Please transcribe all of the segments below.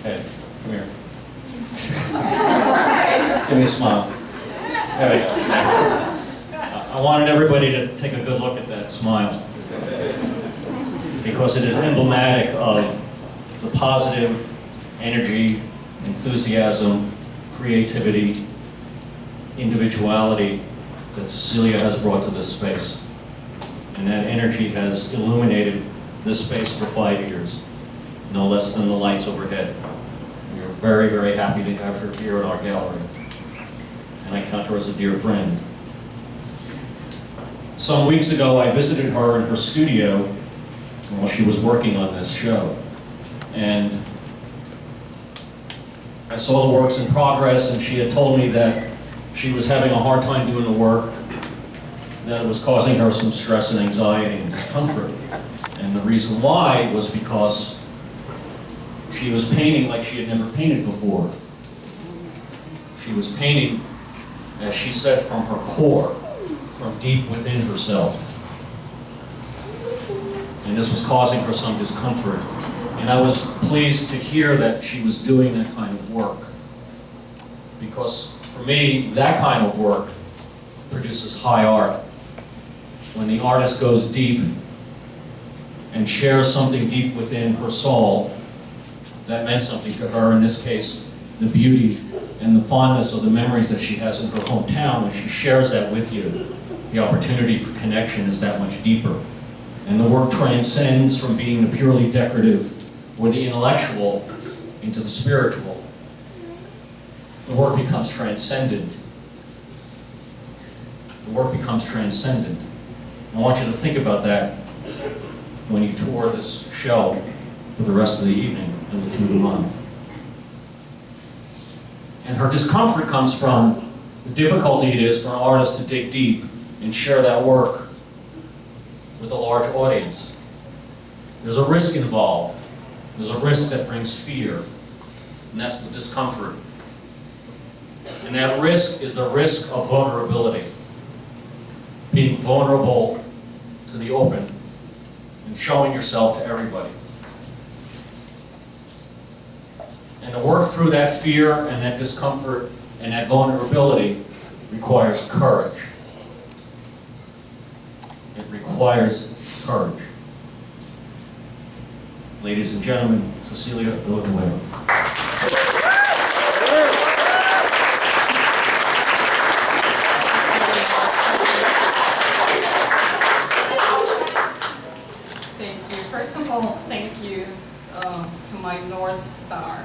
Hey, come here. Give me a smile. There we go. I wanted everybody to take a good look at that smile, because it is emblematic of the positive energy, enthusiasm, creativity, individuality that Cecilia has brought to this space. And that energy has illuminated this space for 5 years, no less than the lights overhead. We are very, very happy to have her here in our gallery, and I count her as a dear friend. Some weeks ago, I visited her in her studio while she was working on this show, and I saw the works in progress, and she had told me that she was having a hard time doing the work, that it was causing her some stress and anxiety and discomfort. And the reason why was because she was painting like she had never painted before. She was painting, as she said, from her core, from deep within herself. And this was causing her some discomfort. And I was pleased to hear that she was doing that kind of work. Because for me, that kind of work produces high art. When the artist goes deep and shares something deep within her soul, that meant something to her. In this case, the beauty and the fondness of the memories that she has in her hometown, when she shares that with you, the opportunity for connection is that much deeper. And the work transcends from being the purely decorative or the intellectual into the spiritual. The work becomes transcendent. The work becomes transcendent. I want you to think about that when you tour this show for the rest of the evening and through the month. And her discomfort comes from the difficulty it is for an artist to dig deep and share that work with a large audience. There's a risk involved. There's a risk that brings fear, and that's the discomfort. And that risk is the risk of vulnerability. Being vulnerable to the open and showing yourself to everybody. And to work through that fear and that discomfort and that vulnerability requires courage. It requires courage. Ladies and gentlemen, Cecilia Villanueva. Thank you to my North Star,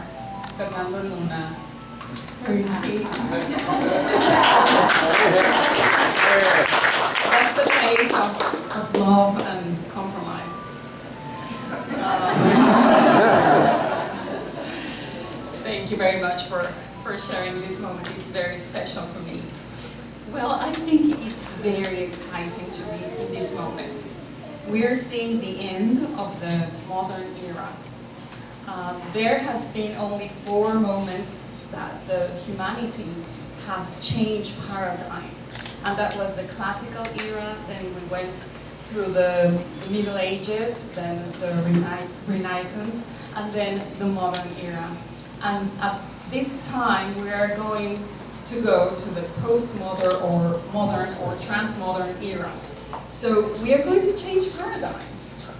Fernando Luna. That's the face of love and compromise. Thank you very much for sharing this moment. It's very special for me. Well, I think it's very exciting to be in this moment. We're seeing the end of the modern era. There has been only 4 moments that the humanity has changed paradigm. And that was the classical era, then we went through the Middle Ages, then the Renaissance, and then the modern era. And at this time, we are going to go to the postmodern or modern or transmodern era. So we are going to change paradigms.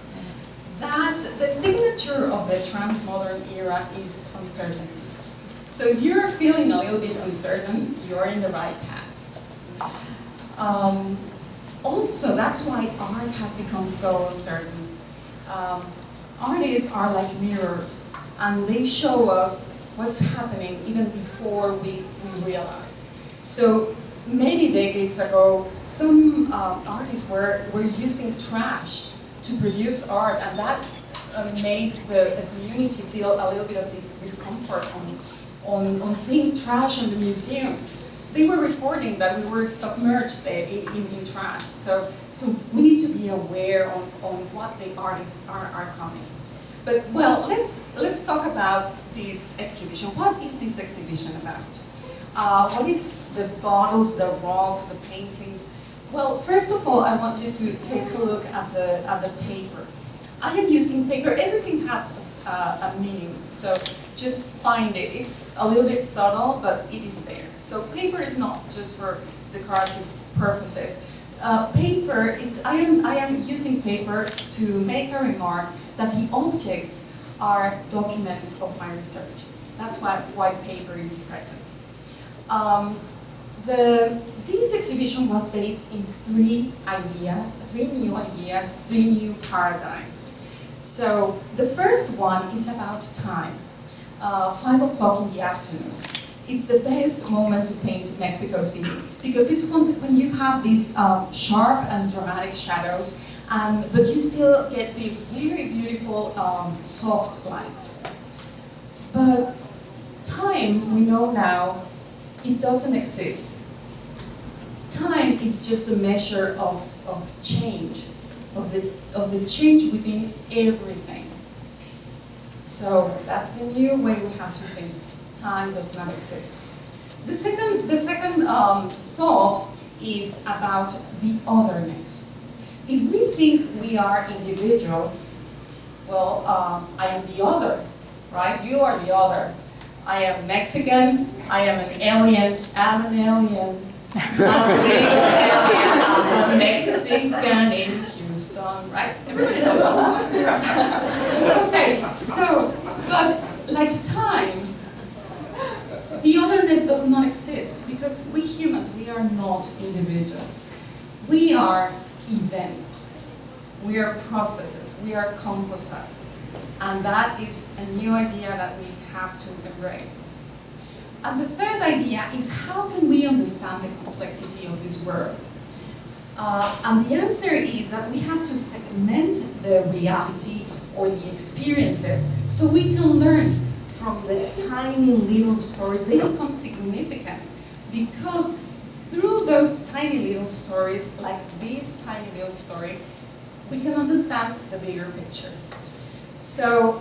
That the signature of the transmodern era is uncertainty. So if you're feeling a little bit uncertain, you're in the right path. Also, that's why art has become so uncertain. Artists are like mirrors, and they show us what's happening even before we realize. So many decades ago, some artists were using trash to produce art, and that made the community feel a little bit of discomfort on seeing trash in the museums. They were reporting that we were submerged in trash. So we need to be aware on what the artists are coming. But well, let's talk about this exhibition. What is this exhibition about? What is the bottles, the rocks, the paintings? Well, first of all, I want you to take a look at the paper. I am using paper. Everything has a meaning. So just find it. It's a little bit subtle, but it is there. So paper is not just for decorative purposes. I am using paper to make a remark that the objects are documents of my research. That's why paper is present. This exhibition was based in three new ideas, three new paradigms. So the first one is about time, 5 o'clock in the afternoon. It's the best moment to paint Mexico City because it's when you have these sharp and dramatic shadows, but you still get this very beautiful soft light. But time, we know now, it doesn't exist. Time is just a measure of change, of the change within everything. So that's the new way we have to think. Time does not exist. The second thought is about the otherness. If we think we are individuals, well, I am the other, right? You are the other. I am Mexican, I am an alien, I'm an alien. I'm a legal alien, I'm a Mexican in Houston, right? Everybody knows that. Okay, so, but like time, the otherness does not exist because we humans, we are not individuals. We are events. We are processes. We are composite. And that is a new idea that we have to embrace. And the third idea is how can we understand the complexity of this world? And the answer is that we have to segment the reality or the experiences so we can learn from the tiny little stories. They become significant because through those tiny little stories, like this tiny little story, we can understand the bigger picture. So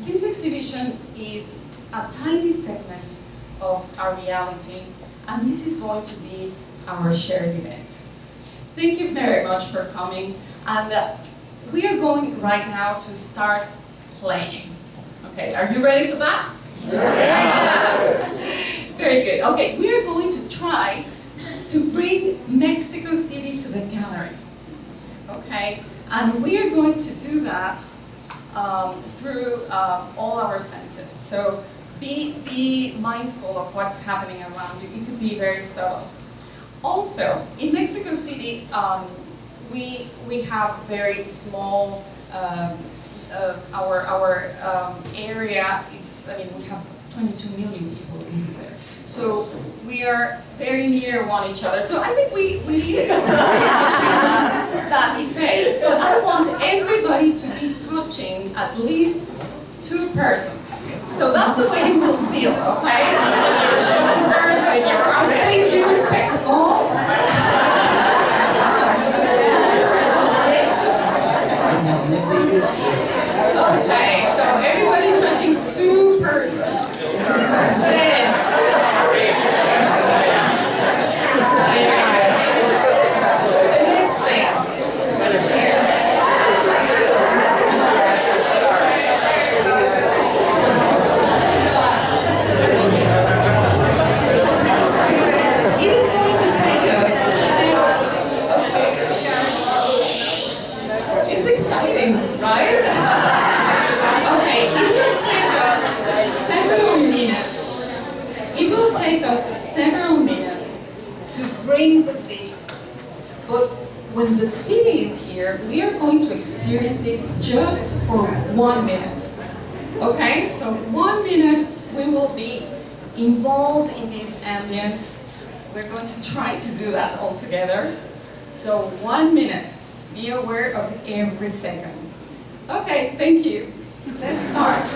this exhibition is a tiny segment of our reality, and this is going to be our shared event. Thank you very much for coming, and we are going right now to start playing. Okay, are you ready for that? Yeah. Very good. Okay, we are going to try to bring Mexico City to the gallery. Okay, and we are going to do that through all our senses. So be mindful of what's happening around you. It could be very subtle. Also, in Mexico City, we have very small. Our area is, we have 22 million people living there. So we are very near each other. So I think we need that effect. But I want everybody to be touching at least 2 persons. So that's the way you will feel, okay? With your shoulders, with your arms. Please be respectful. Okay, so everybody touching 2 persons. Then, the next thing. It is going to take us. It's exciting, right? Okay, it will take us several minutes. It will take us several minutes to bring the city. But when the city is here, we are going to experience it just for 1 minute. Okay, so 1 minute we will be involved in this ambience. We're going to try to do that all together. So 1 minute. Be aware of every second. Okay, thank you. Let's start.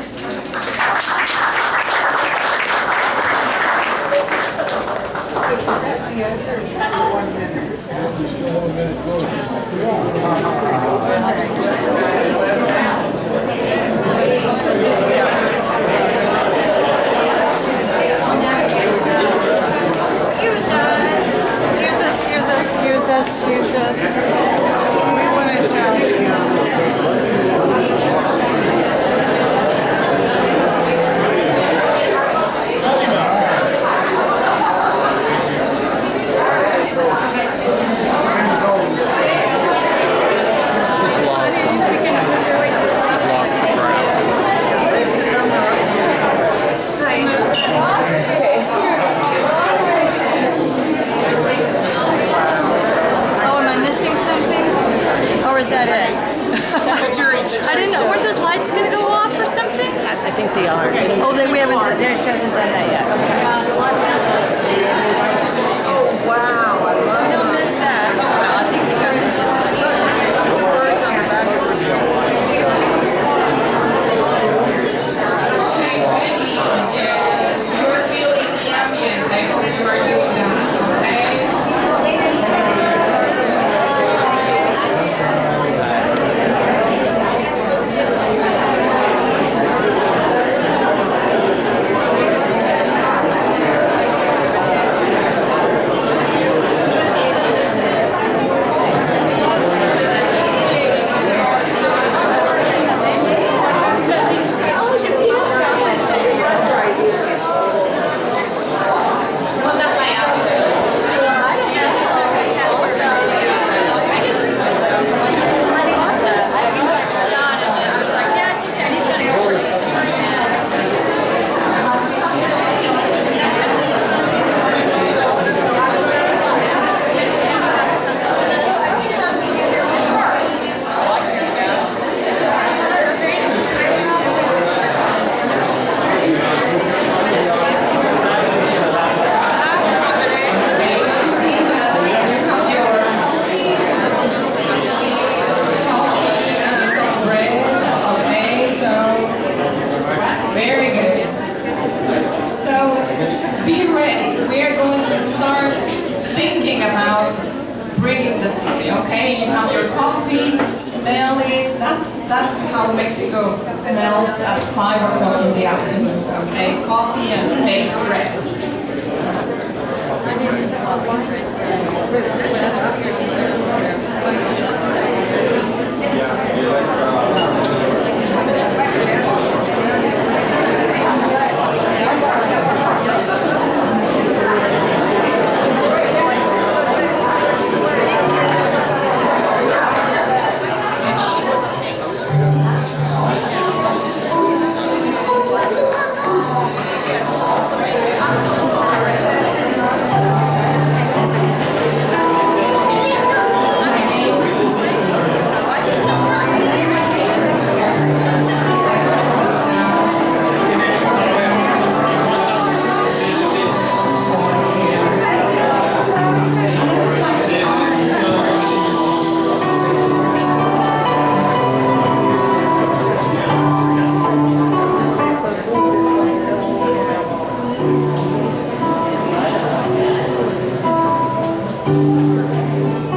Excuse us. We want to tell you. then we haven't done, she hasn't done that yet. Oh, wow. I don't miss that. Well, I think you guys are just the birds on the back. You're feeling the ambience. I hope you are doing that, okay? That's how Mexico smells at 5 o'clock in the afternoon, okay? Coffee and baked bread.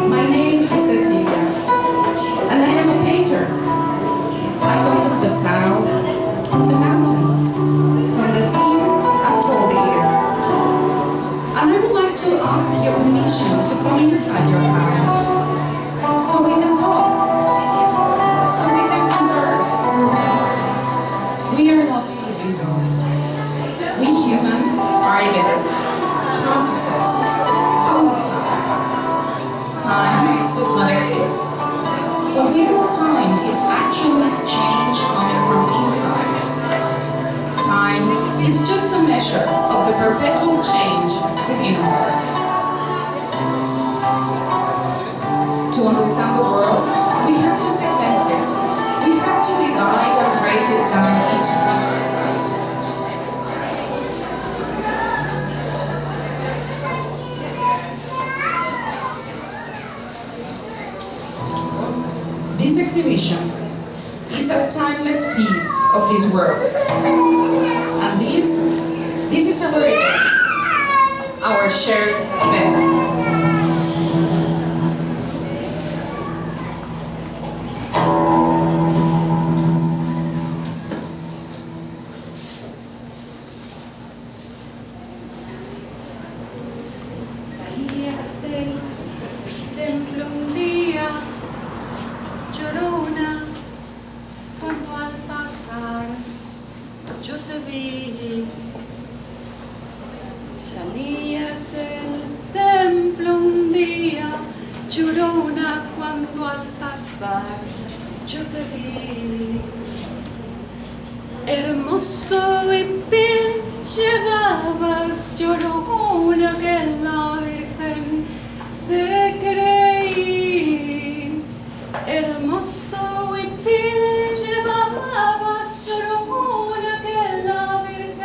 My name is Cecilia, and I am a painter. I love the sound from the mountains, from the theme I told here. And I would like to ask your permission to come inside your house, so we can talk, so we can converse. We are not individuals. We humans are events, processes, outside. Time does not exist. What we call time is actually change coming from inside. Time is just a measure of the perpetual change within a heart. To understand the world, we have to segment it. We have to divide and break it down into pieces. This exhibition is a timeless piece of this world. And this is our event, our shared event. Salías del templo un día, llorona, cuando al pasar yo te vi. Salías del templo un día, llorona, cuando al pasar yo te vi. Hermoso y vil llevabas, llorona, que en la Virgen te creí. Hermoso y vil llevabas, llorona, que en la Virgen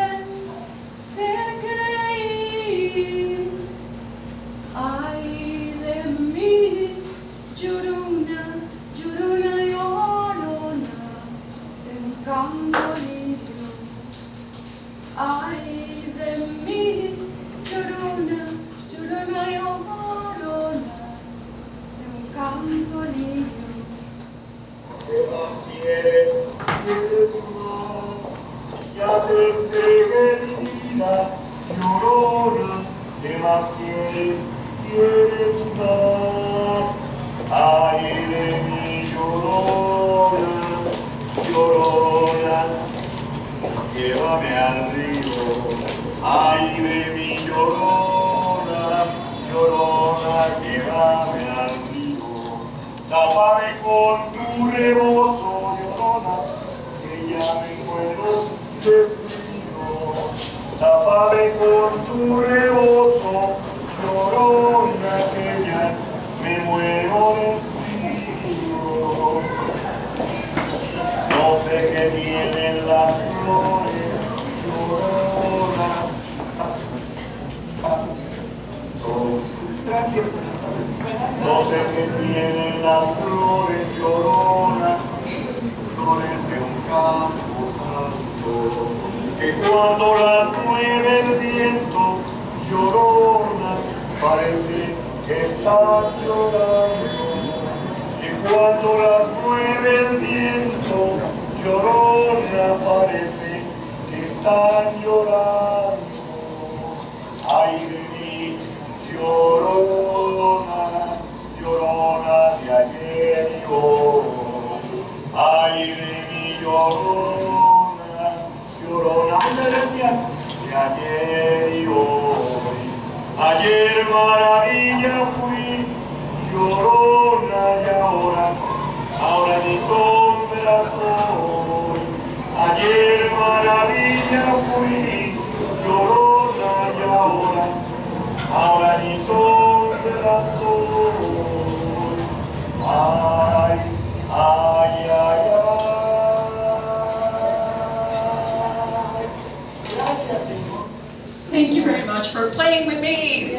más quieres, quieres más. Ay de mi llorona, llorona, llévame al río. Ay de mi llorona, llorona, llévame al río. Tápame con tu rebozo, llorona, que ya me muero de frío. Tápame con tu rebozo, llorona, que ya me muero de frío. No sé qué tienen las flores, llorona. Gracias. No sé qué tienen las flores, llorona, flores de un campo santo, que cuando las mueve el viento, llorona, parece que están llorando. Que cuando las mueve el viento, llorona, parece que están llorando. Ay de mí, llorona, llorona de ayer y hoy. Ay de mí, llorona, llorona, muchas gracias, de ayer y hoy. Ayer maravilla fui, llorona, y ahora ni sombra soy. Ayer maravilla fui, llorona, y ahora ni sombra soy. Ay, ay, ay, ay. Gracias, Señor. Thank you very much for playing with me.